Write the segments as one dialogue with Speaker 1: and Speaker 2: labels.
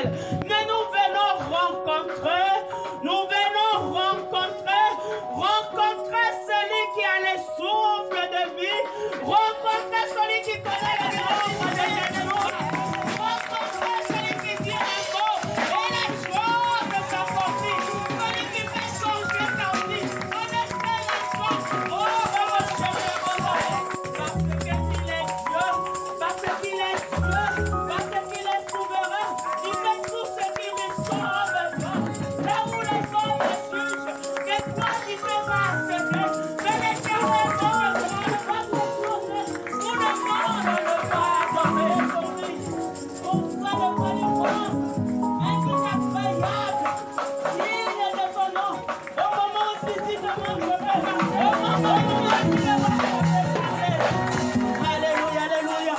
Speaker 1: éternel. Mais nous venons rencontrer, celui qui a les souffles de vie, rencontrer celui qui connaît les nombres de l'éternel, rencontrer celui qui dit un mot et les choses s'accomplissent, celui qui fait changer ta vie, en effet la chose, oh mon Dieu, parce qu'il est Dieu, parce qu'il est souverain, il fait tout ce qui lui semble bon. Là où les hommes jugent, que toi tu te vas accepter, que l'Éternel te regarde, nous ne demandons pas adorer son lui. Pourquoi le prenons incroyable, il est de ton nom, au moment où tu dis demande je vais marcher, au moment où tu dis demande je vais parler. Alléluia, alléluia.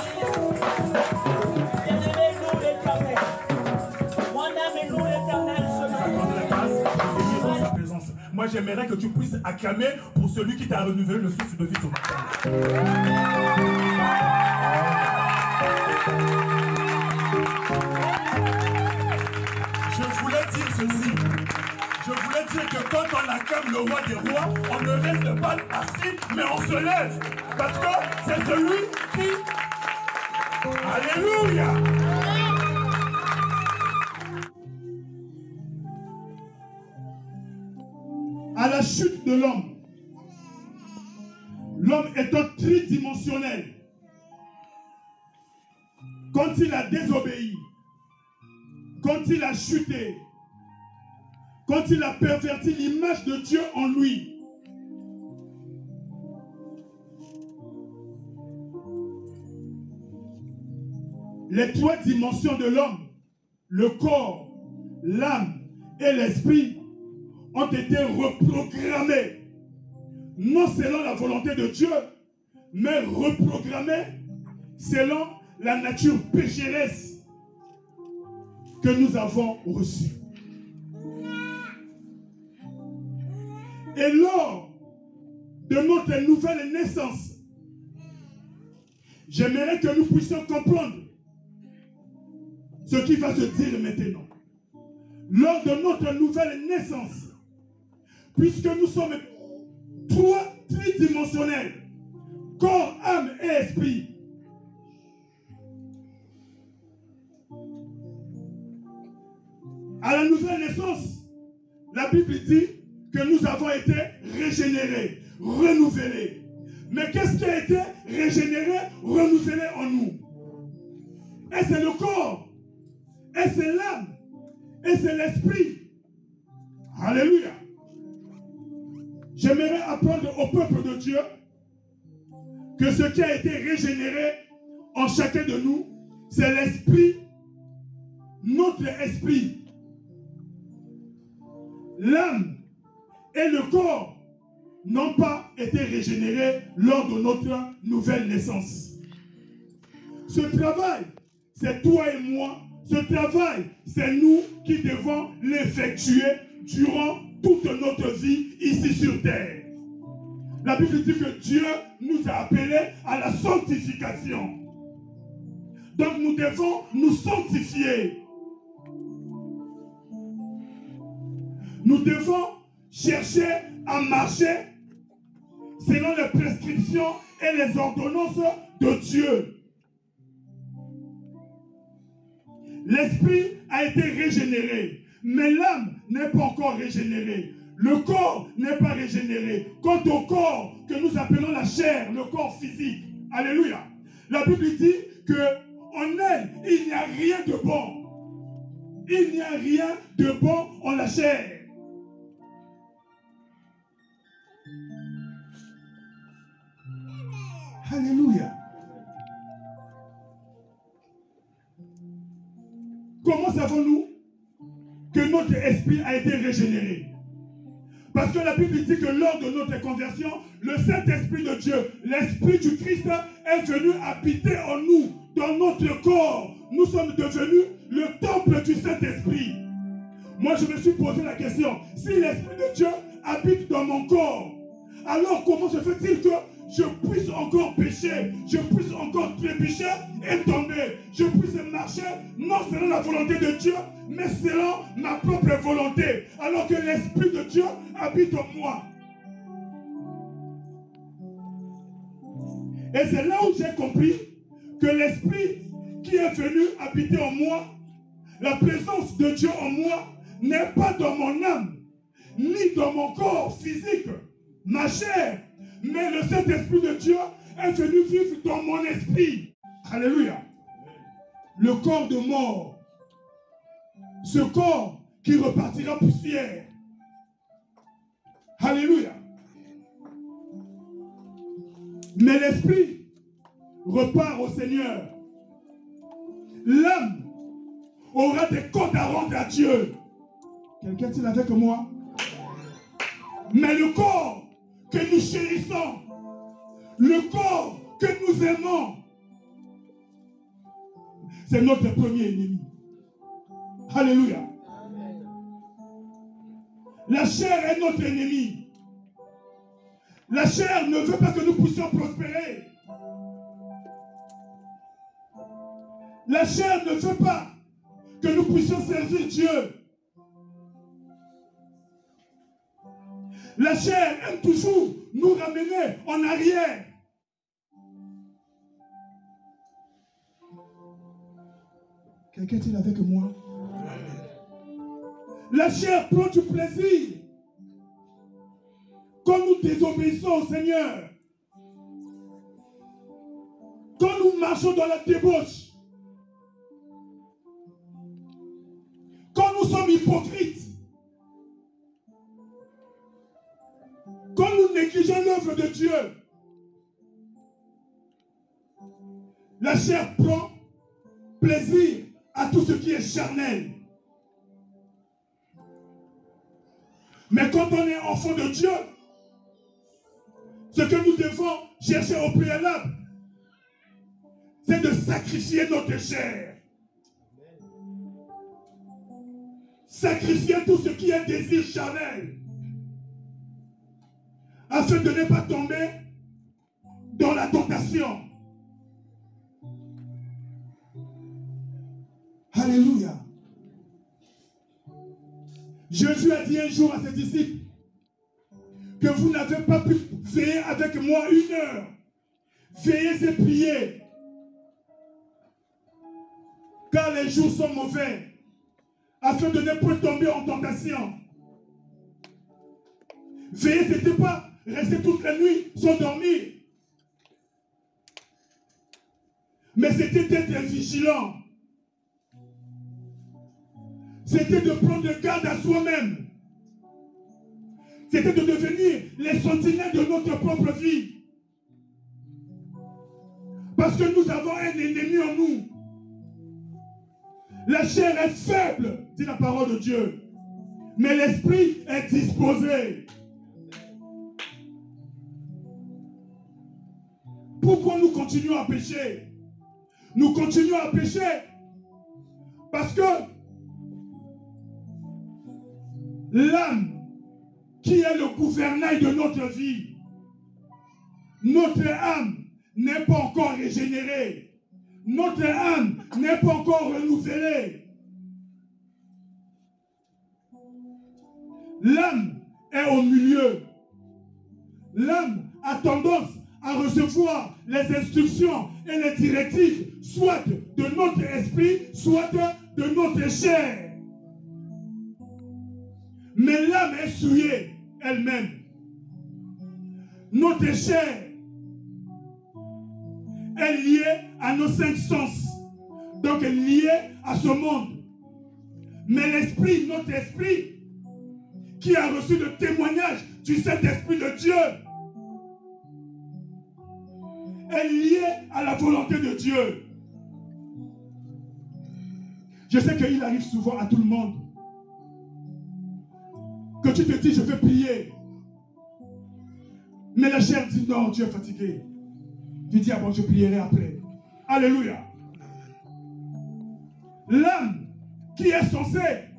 Speaker 1: Élevez-nous l'Éternel. Mon âme et nous l'Éternel ce matin.
Speaker 2: Moi, j'aimerais que tu puisses acclamer pour celui qui t'a renouvelé le souffle de vie ce matin. Je voulais dire ceci. Je voulais dire que quand on acclame le roi des rois, on ne reste pas assis, mais on se lève. Parce que c'est celui qui... Alléluia! À la chute de l'homme, l'homme étant tridimensionnel, quand il a désobéi, quand il a chuté, quand il a perverti l'image de Dieu en lui, les trois dimensions de l'homme, le corps, l'âme et l'esprit, ont été reprogrammés, non selon la volonté de Dieu, mais reprogrammés selon la nature pécheresse que nous avons reçue. Et lors de notre nouvelle naissance, j'aimerais que nous puissions comprendre ce qui va se dire maintenant. Lors de notre nouvelle naissance, puisque nous sommes tridimensionnels, corps, âme et esprit, à la nouvelle naissance, la Bible dit que nous avons été régénérés, renouvelés. Mais qu'est-ce qui a été régénéré, renouvelé en nous? Et c'est le corps, et c'est l'âme, et c'est l'esprit. Alléluia. J'aimerais apprendre au peuple de Dieu que ce qui a été régénéré en chacun de nous, c'est l'esprit, notre esprit. L'âme et le corps n'ont pas été régénérés lors de notre nouvelle naissance. Ce travail, c'est toi et moi. Ce travail, c'est nous qui devons l'effectuer durant toute notre vie ici sur terre. La Bible dit que Dieu nous a appelés à la sanctification. Donc nous devons nous sanctifier. Nous devons chercher à marcher selon les prescriptions et les ordonnances de Dieu. L'esprit a été régénéré, mais l'âme n'est pas encore régénérée. Le corps n'est pas régénéré. Quant au corps que nous appelons la chair, le corps physique, alléluia, la Bible dit qu'en elle, il n'y a rien de bon. Il n'y a rien de bon en la chair. Alléluia. Comment savons-nous que notre esprit a été régénéré? Parce que la Bible dit que lors de notre conversion, le Saint-Esprit de Dieu, l'Esprit du Christ est venu habiter en nous, dans notre corps. Nous sommes devenus le temple du Saint-Esprit. Moi, je me suis posé la question, si l'Esprit de Dieu habite dans mon corps, alors comment se fait-il que je puisse encore pécher, je puisse encore trébucher et tomber, je puisse marcher non selon la volonté de Dieu, mais selon ma propre volonté, alors que l'Esprit de Dieu habite en moi. Et c'est là où j'ai compris que l'Esprit qui est venu habiter en moi, la présence de Dieu en moi, n'est pas dans mon âme, ni dans mon corps physique, ma chair, mais le Saint-Esprit de Dieu est venu vivre dans mon esprit. Alléluia. Le corps de mort, ce corps qui repartira poussière. Alléluia. Mais l'esprit repart au Seigneur. L'âme aura des comptes à rendre à Dieu. Quelqu'un est-il avec moi? Mais le corps que nous chérissons, le corps que nous aimons, c'est notre premier ennemi. Alléluia. La chair est notre ennemi. La chair ne veut pas que nous puissions prospérer. La chair ne veut pas que nous puissions servir Dieu. La chair aime toujours nous ramener en arrière. Quelqu'un est-il avec moi? La chair prend du plaisir quand nous désobéissons au Seigneur. Quand nous marchons dans la débauche. Quand nous sommes hypocrites. Quand nous négligeons l'œuvre de Dieu. La chair prend plaisir à tout ce qui est charnel. Mais quand on est enfant de Dieu, ce que nous devons chercher au préalable, c'est de sacrifier notre chair. Sacrifier tout ce qui est désir charnel, afin de ne pas tomber dans la tentation. Alléluia. Jésus a dit un jour à ses disciples que vous n'avez pas pu veiller avec moi 1 heure. Veillez et priez, car les jours sont mauvais, afin de ne pas tomber en tentation. Veillez, ce n'était pas rester toute la nuit sans dormir, mais c'était d'être vigilant. C'était de prendre garde à soi-même. C'était de devenir les sentinelles de notre propre vie. Parce que nous avons un ennemi en nous. La chair est faible, dit la parole de Dieu. Mais l'esprit est disposé. Pourquoi nous continuons à pécher? Nous continuons à pécher parce que l'âme qui est le gouvernail de notre vie, notre âme n'est pas encore régénérée. Notre âme n'est pas encore renouvelée. L'âme est au milieu. L'âme a tendance à recevoir les instructions et les directives, soit de notre esprit, soit de notre chair. Mais l'âme est souillée elle-même. Notre chair est liée à nos 5 sens. Donc liée à ce monde. Mais l'esprit, notre esprit, qui a reçu le témoignage du Saint-Esprit de Dieu, est lié à la volonté de Dieu. Je sais qu'il arrive souvent à tout le monde que tu te dis je vais prier, mais la chair dit non, tu es fatigué. Tu dis ah bon, je prierai après. Alléluia. L'âme qui est censée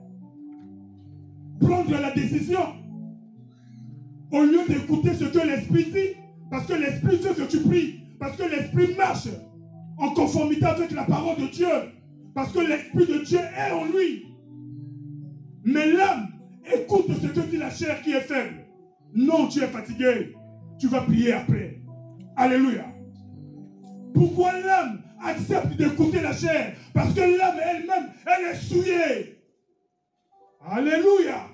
Speaker 2: prendre la décision, au lieu d'écouter ce que l'esprit dit, Parce que l'Esprit veut que tu pries. Parce que l'Esprit marche en conformité avec la parole de Dieu. Parce que l'Esprit de Dieu est en lui. Mais l'âme écoute ce que dit la chair qui est faible. Non, tu es fatigué. Tu vas prier après. Alléluia. Pourquoi l'âme accepte d'écouter la chair? Parce que l'âme elle-même, elle est souillée. Alléluia.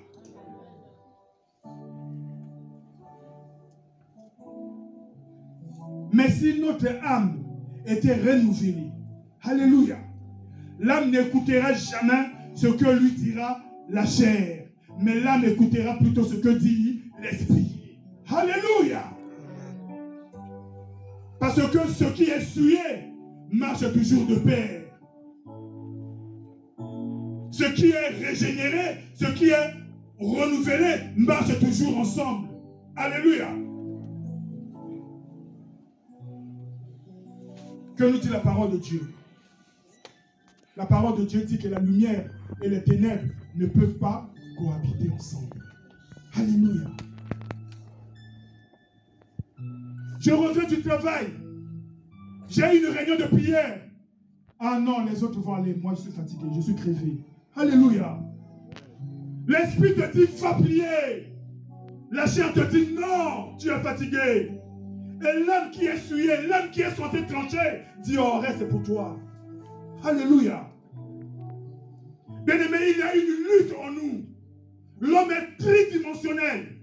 Speaker 2: Mais si notre âme était renouvelée, alléluia, l'âme n'écoutera jamais ce que lui dira la chair, mais l'âme écoutera plutôt ce que dit l'esprit. Alléluia. Parce que ce qui est souillé marche toujours de pair. Ce qui est régénéré, ce qui est renouvelé marche toujours ensemble. Alléluia. Que nous dit la parole de Dieu? La parole de Dieu dit que la lumière et les ténèbres ne peuvent pas cohabiter ensemble. Alléluia. Je reviens du travail. J'ai une réunion de prière. Ah non, les autres vont aller. Moi, je suis fatigué, je suis crevé. Alléluia. L'esprit te dit, va prier. La chair te dit, non, tu es fatigué. Et l'âme qui est souillée, l'âme qui est censée trancher, dit, oh, reste, c'est pour toi. Alléluia. Bien-aimé, il y a une lutte en nous. L'homme est tridimensionnel.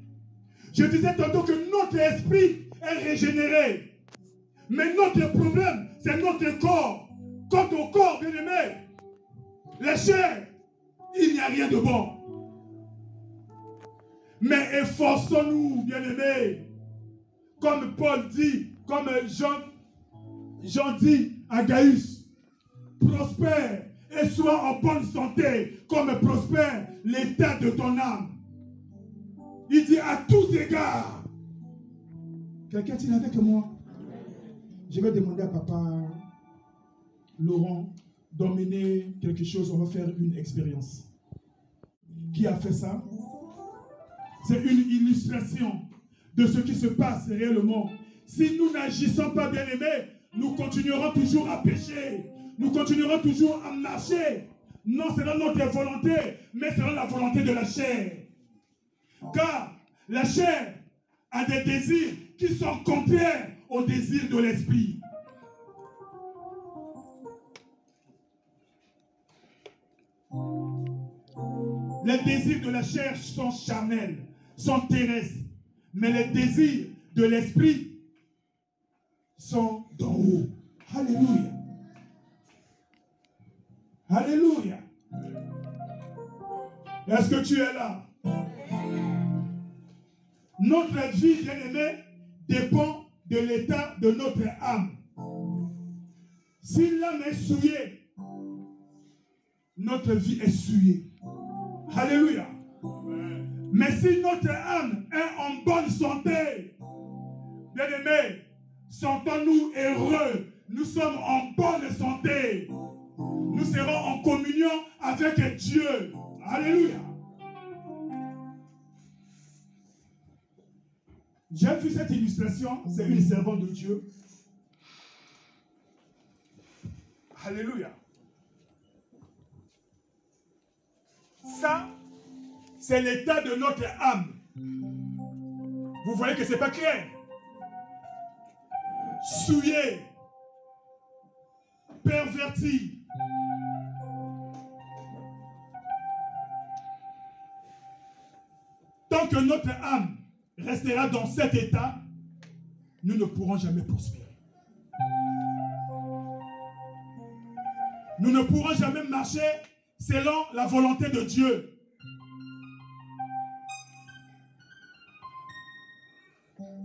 Speaker 2: Je disais tantôt que notre esprit est régénéré. Mais notre problème, c'est notre corps. Quant au corps, bien-aimé, la chair, il n'y a rien de bon. Mais efforçons-nous, bien-aimés. Comme Paul dit, comme Jean dit à Gaius, prospère et sois en bonne santé, comme prospère l'état de ton âme. Il dit à tous égards. Quelqu'un est avec moi? Je vais demander à papa Laurent d'emmener quelque chose. On va faire une expérience. Qui a fait ça? C'est une illustration de ce qui se passe réellement. Si nous n'agissons pas, bien aimés, nous continuerons toujours à pécher. Nous continuerons toujours à marcher. Non selon notre volonté, mais selon la volonté de la chair. Car la chair a des désirs qui sont contraires aux désirs de l'esprit. Les désirs de la chair sont charnels, sont terrestres. Mais les désirs de l'esprit sont d'en haut. Alléluia. Alléluia. Est-ce que tu es là? Notre vie, bien-aimée, dépend de l'état de notre âme. Si l'âme est souillée, notre vie est souillée. Alléluia. Mais si notre âme est en bonne santé, bien-aimés, sentons-nous heureux. Nous sommes en bonne santé. Nous serons en communion avec Dieu. Alléluia. J'ai vu cette illustration, c'est une servante de Dieu. Alléluia. Ça, c'est l'état de notre âme. Vous voyez que ce n'est pas clair. Souillé, perverti. Tant que notre âme restera dans cet état, nous ne pourrons jamais prospérer. Nous ne pourrons jamais marcher selon la volonté de Dieu.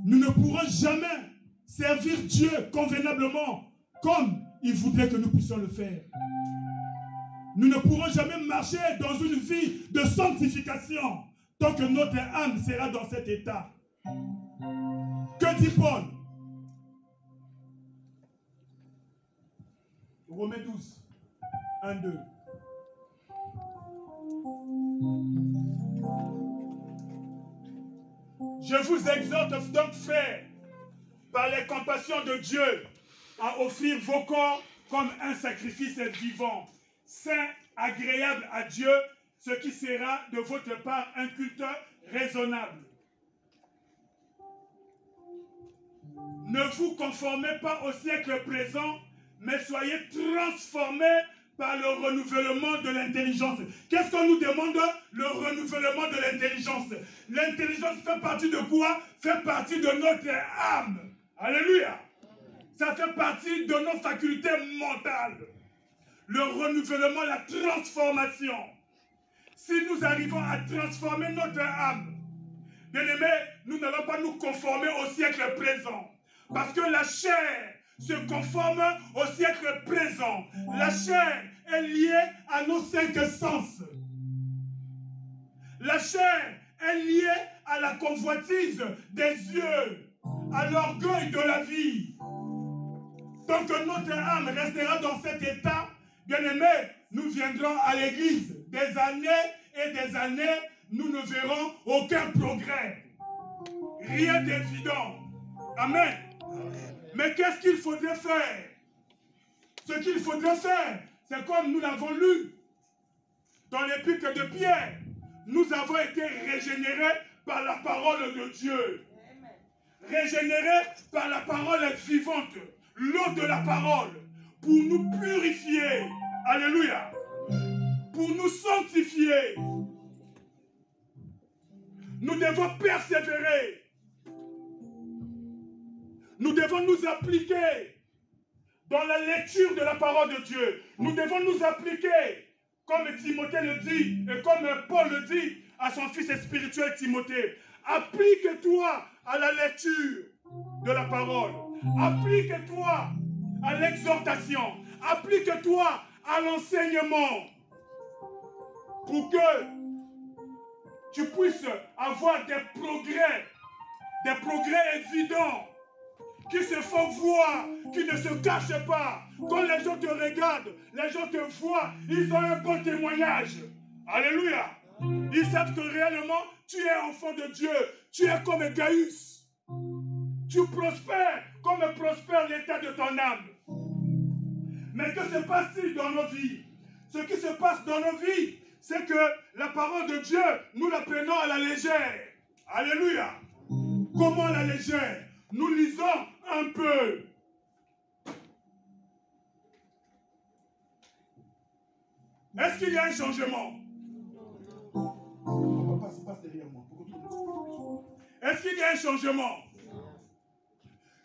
Speaker 2: Nous ne pourrons jamais servir Dieu convenablement comme il voudrait que nous puissions le faire. Nous ne pourrons jamais marcher dans une vie de sanctification tant que notre âme sera dans cet état. Que dit Paul? Romains 12, 1, 2. Je vous exhorte donc, frères, par les compassions de Dieu, à offrir vos corps comme un sacrifice vivant, saint, agréable à Dieu, ce qui sera de votre part un culte raisonnable. Ne vous conformez pas au siècle présent, mais soyez transformés par le renouvellement de l'intelligence. Qu'est-ce qu'on nous demande? Le renouvellement de l'intelligence. L'intelligence fait partie de quoi? Fait partie de notre âme. Alléluia. Ça fait partie de nos facultés mentales. Le renouvellement, la transformation. Si nous arrivons à transformer notre âme, bien aimé, nous n'allons pas nous conformer au siècle présent. Parce que la chair se conforme au siècle présent. La chair est liée à nos 5 sens. La chair est liée à la convoitise des yeux, à l'orgueil de la vie. Tant que notre âme restera dans cet état, bien-aimé, nous viendrons à l'église. Des années et des années, nous ne verrons aucun progrès. Rien d'évident. Amen. Mais qu'est-ce qu'il faudrait faire? Ce qu'il faudrait faire, c'est comme nous l'avons lu dans l'épître de Pierre. Nous avons été régénérés par la parole de Dieu. Régénérés par la parole vivante, l'eau de la parole, pour nous purifier. Alléluia. Pour nous sanctifier. Nous devons persévérer. Nous devons nous appliquer dans la lecture de la parole de Dieu. Nous devons nous appliquer, comme Timothée le dit, et comme Paul le dit à son fils spirituel Timothée. Applique-toi à la lecture de la parole. Applique-toi à l'exhortation. Applique-toi à l'enseignement. Pour que tu puisses avoir des progrès évidents, qui se font voir, qui ne se cachent pas. Quand les gens te regardent, les gens te voient, ils ont un bon témoignage. Alléluia. Ils savent que réellement, tu es enfant de Dieu. Tu es comme Gaius. Tu prospères comme prospère l'état de ton âme. Mais que se passe-t-il dans nos vies? Ce qui se passe dans nos vies, c'est que la parole de Dieu, nous la prenons à la légère. Alléluia. Comment à la légère? Nous lisons un peu. Est-ce qu'il y a un changement? Est-ce qu'il y a un changement?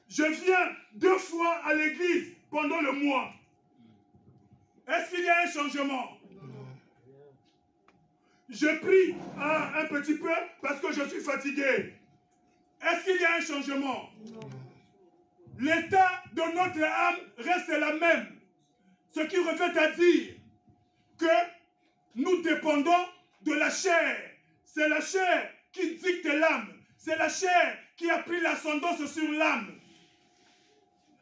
Speaker 2: Je viens 2 fois à l'église pendant le mois. Est-ce qu'il y a un changement? Je prie un petit peu parce que je suis fatigué. Est-ce qu'il y a un changement? L'état de notre âme reste la même. Ce qui revient à dire que nous dépendons de la chair. C'est la chair qui dicte l'âme. C'est la chair qui a pris l'ascendance sur l'âme.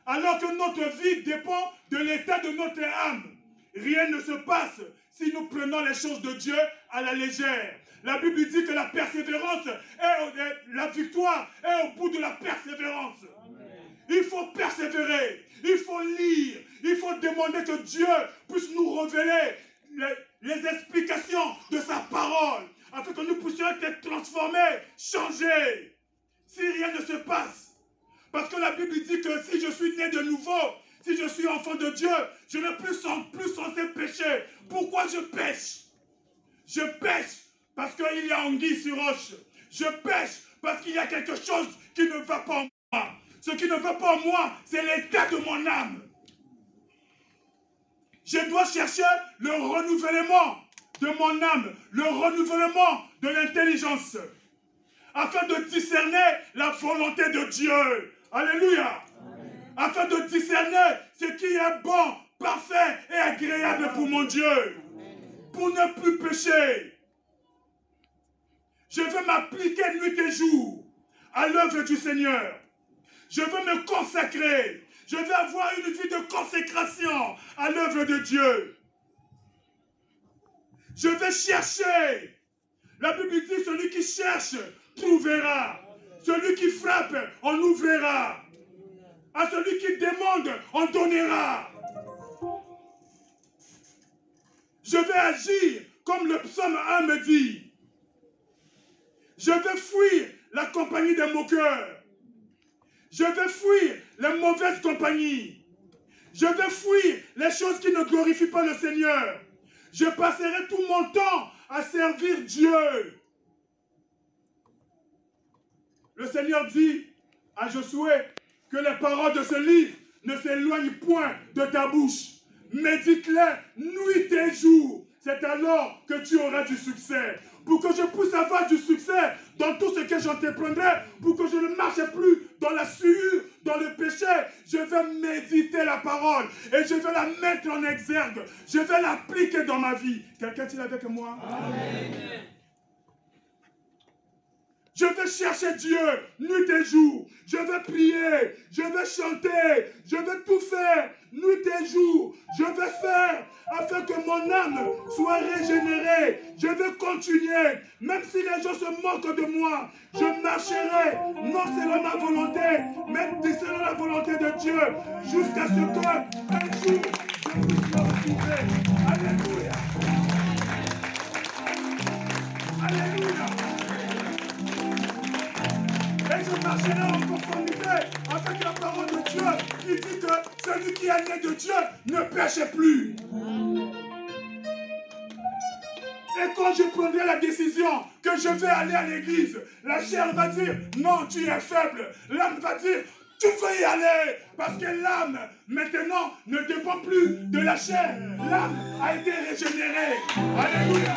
Speaker 2: Alors que notre vie dépend de l'état de notre âme. Rien ne se passe si nous prenons les choses de Dieu à la légère. La Bible dit que la persévérance, la victoire est au bout de la persévérance. Amen. Il faut persévérer, il faut lire, il faut demander que Dieu puisse nous révéler les explications de sa parole, afin que nous puissions être transformés, changés. Si rien ne se passe, parce que la Bible dit que si je suis né de nouveau, si je suis enfant de Dieu, je ne suis plus censé pécher. Pourquoi je pêche? Je pêche parce qu'il y a anguille sur roche. Je pêche parce qu'il y a quelque chose qui ne va pas en moi. Ce qui ne va pas en moi, c'est l'état de mon âme. Je dois chercher le renouvellement de mon âme, le renouvellement de l'intelligence, afin de discerner la volonté de Dieu. Alléluia. Amen. Afin de discerner ce qui est bon, parfait et agréable pour mon Dieu. Amen. Pour ne plus pécher. Je veux m'appliquer nuit et jour à l'œuvre du Seigneur. Je veux me consacrer. Je veux avoir une vie de consécration à l'œuvre de Dieu. Je veux chercher. La Bible dit, celui qui cherche trouvera. Celui qui frappe, on ouvrira. À celui qui demande, on donnera. Je vais agir comme le psaume 1 me dit. Je vais fuir la compagnie des moqueurs. Je vais fuir les mauvaises compagnies. Je vais fuir les choses qui ne glorifient pas le Seigneur. Je passerai tout mon temps à servir Dieu. Le Seigneur dit à Josué que les paroles de ce livre ne s'éloignent point de ta bouche. Médite-les nuit et jour. C'est alors que tu auras du succès. Pour que je puisse avoir du succès dans tout ce que j'entreprendrai, pour que je ne marche plus dans la sueur, dans le péché, je vais méditer la parole et je vais la mettre en exergue. Je vais l'appliquer dans ma vie. Quelqu'un est-il avec moi? Amen. Je vais chercher Dieu nuit et jour. Je vais prier, je vais chanter, je vais tout faire nuit et jour. Je vais faire afin que mon âme soit régénérée. Je vais continuer, même si les gens se moquent de moi. Je marcherai, non selon ma volonté, mais selon la volonté de Dieu, jusqu'à ce qu'un jour, je puisse me retrouver. Alléluia. Alléluia. Et je marcherai en conformité avec la parole de Dieu qui dit que celui qui est né de Dieu ne pêche plus. Et quand je prendrai la décision que je vais aller à l'église, la chair va dire non, tu es faible. L'âme va dire tu veux y aller. Parce que l'âme maintenant ne dépend plus de la chair. L'âme a été régénérée. Alléluia.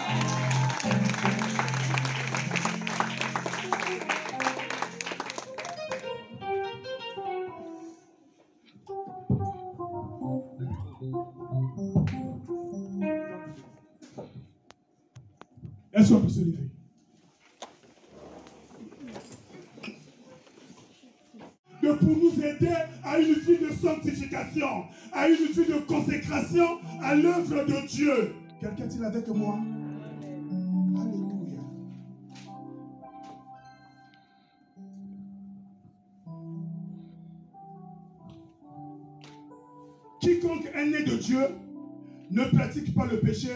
Speaker 2: Est-ce qu'on peut se lever? Pour nous aider à une vie de sanctification, à une vie de consécration à l'œuvre de Dieu. Quelqu'un est-il avec moi? Alléluia. Quiconque est né de Dieu ne pratique pas le péché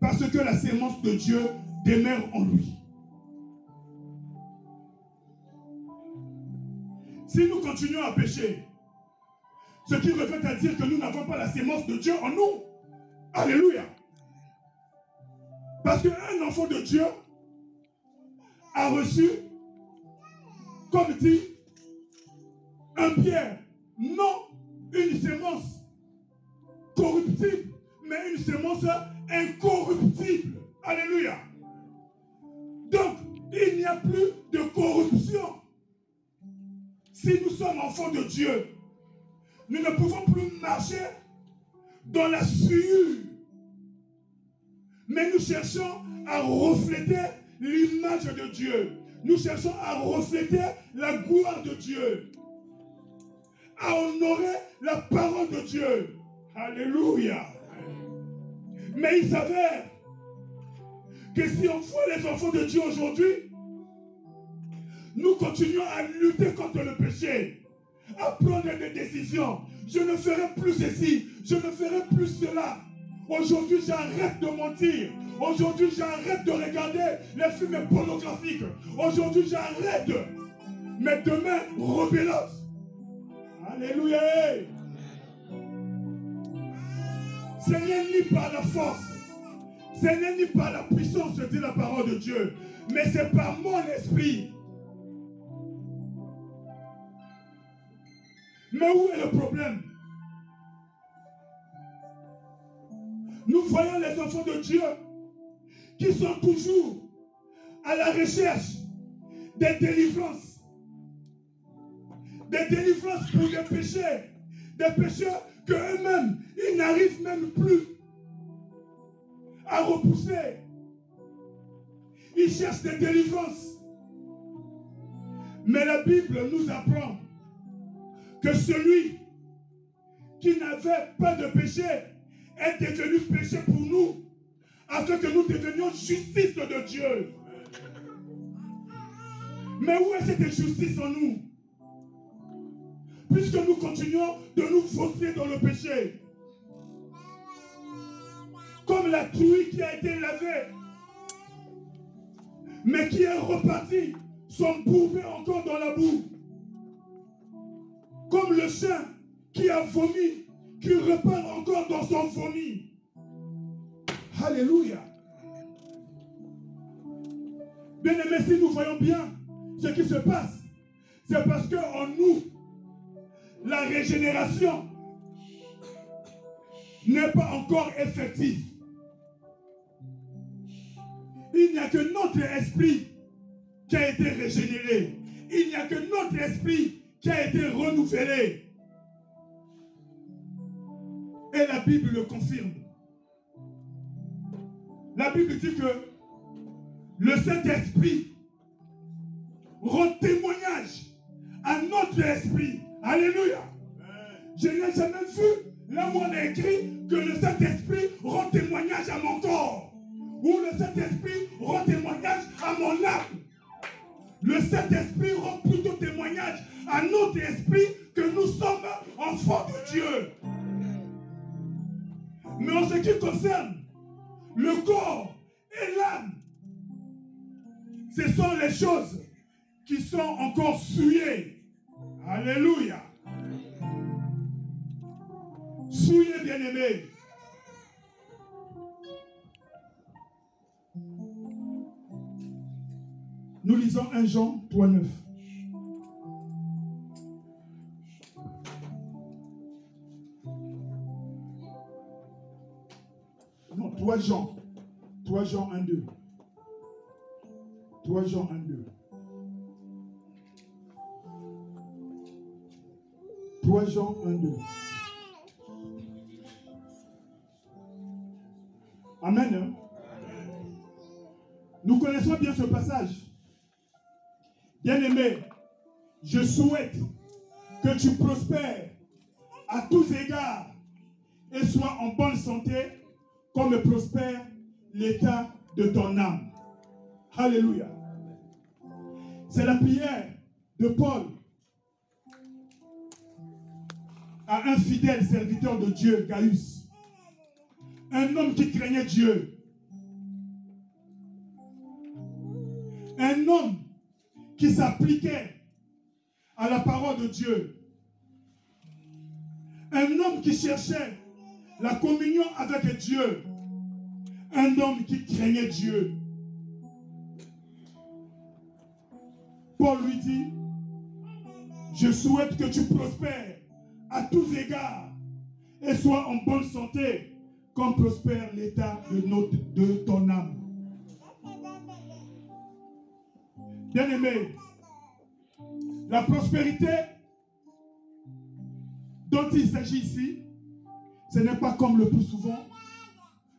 Speaker 2: parce que la sémence de Dieu demeure en lui. Si nous continuons à pécher, ce qui revient à dire que nous n'avons pas la sémence de Dieu en nous. Alléluia. Parce qu'un enfant de Dieu a reçu, comme dit un Pierre, non une sémence corruptible, mais une sémence incorruptible. Alléluia. Donc, il n'y a plus de corruption. Si nous sommes enfants de Dieu, nous ne pouvons plus marcher dans la sueur. Mais nous cherchons à refléter l'image de Dieu. Nous cherchons à refléter la gloire de Dieu. À honorer la parole de Dieu. Alléluia. Mais il s'avère que si on voit les enfants de Dieu aujourd'hui, nous continuons à lutter contre le péché, à prendre des décisions. Je ne ferai plus ceci, je ne ferai plus cela. Aujourd'hui, j'arrête de mentir. Aujourd'hui, j'arrête de regarder les films pornographiques. Aujourd'hui, j'arrête. Mais demain, rebelote. Alléluia. Ce n'est ni par la force, ce n'est ni par la puissance, dit la parole de Dieu, mais c'est par mon esprit. Mais où est le problème? Nous voyons les enfants de Dieu qui sont toujours à la recherche des délivrances. Des délivrances pour des péchés qu'eux-mêmes, ils n'arrivent même plus à repousser. Ils cherchent des délivrances. Mais la Bible nous apprend que celui qui n'avait pas de péché est devenu péché pour nous, afin que nous devenions justice de Dieu. Mais où est cette justice en nous? puisque nous continuons de nous vautrer dans le péché. Comme la truie qui a été lavée, mais qui est repartie, s'embourbée encore dans la boue. Comme le chien qui a vomi, qui repart encore dans son vomi. Alléluia. Bien-aimés, si nous voyons bien ce qui se passe, c'est parce qu'en nous, la régénération n'est pas encore effective. Il n'y a que notre esprit qui a été régénéré. Il n'y a que notre esprit qui a été renouvelé. Et la Bible le confirme. La Bible dit que le Saint-Esprit rend témoignage à notre esprit. Alléluia. Je n'ai jamais vu là où on a écrit que le Saint-Esprit rend témoignage à mon corps. Ou le Saint-Esprit rend témoignage à mon âme. Le Saint-Esprit rend plutôt témoignage à notre esprit que nous sommes enfants de Dieu. Mais en ce qui concerne le corps et l'âme, ce sont les choses qui sont encore souillées. Alléluia. Souillées, bien-aimés. Nous lisons 1 Jean 3,9. Non, 3 Jean. 3 Jean 1,2. 3 Jean 1,2. 3 Jean 1,2. Amen. Nous connaissons bien ce passage. Bien-aimé, je souhaite que tu prospères à tous égards et sois en bonne santé comme prospère l'état de ton âme. Alléluia. C'est la prière de Paul à un fidèle serviteur de Dieu, Gaius. Un homme qui craignait Dieu. Un homme qui s'appliquait à la parole de Dieu. Un homme qui cherchait la communion avec Dieu. Un homme qui craignait Dieu. Paul lui dit, je souhaite que tu prospères à tous égards et sois en bonne santé comme prospère l'état de ton âme. Bien-aimé, la prospérité dont il s'agit ici, ce n'est pas comme le plus souvent,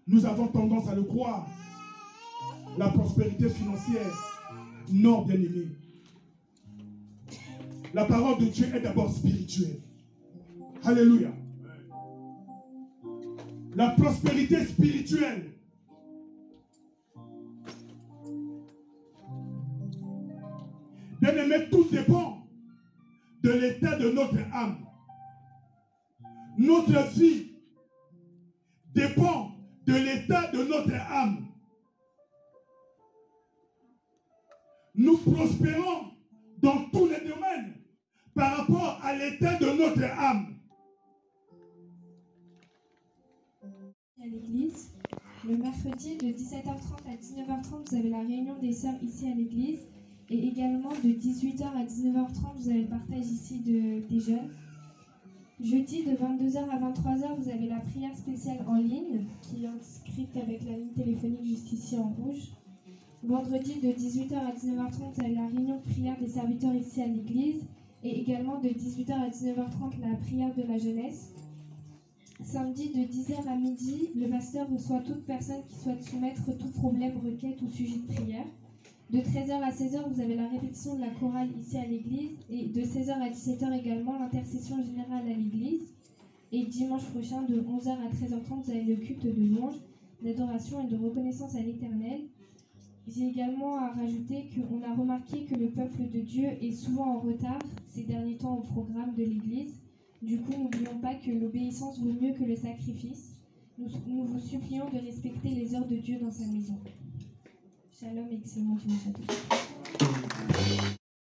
Speaker 2: nous avons tendance à le croire. La prospérité financière, non, bien-aimé. La parole de Dieu est d'abord spirituelle. Alléluia. La prospérité spirituelle. Bien-aimé, tout dépend de l'état de notre âme. Notre vie dépend de l'état de notre âme. Nous prospérons dans tous les domaines par rapport à l'état de notre âme.
Speaker 3: À l'église, le mercredi de 17h30 à 19h30, vous avez la réunion des sœurs ici à l'église. Et également de 18h à 19h30, vous avez le partage ici des jeunes. Jeudi de 22h à 23h, vous avez la prière spéciale en ligne qui est inscrite avec la ligne téléphonique juste ici en rouge. Vendredi de 18h à 19h30, vous avez la réunion de prière des serviteurs ici à l'église. Et également de 18h à 19h30, la prière de la jeunesse. Samedi de 10h à midi, le pasteur reçoit toute personne qui souhaite soumettre tout problème, requête ou sujet de prière. De 13h à 16h, vous avez la répétition de la chorale ici à l'église. Et de 16h à 17h également, l'intercession générale à l'église. Et dimanche prochain, de 11h à 13h30, vous avez le culte de louange, d'adoration et de reconnaissance à l'Éternel. J'ai également à rajouter qu'on a remarqué que le peuple de Dieu est souvent en retard ces derniers temps au programme de l'Église. Du coup, n'oublions pas que l'obéissance vaut mieux que le sacrifice. Nous vous supplions de respecter les heures de Dieu dans sa maison. Shalom et excellent dimanche à tous.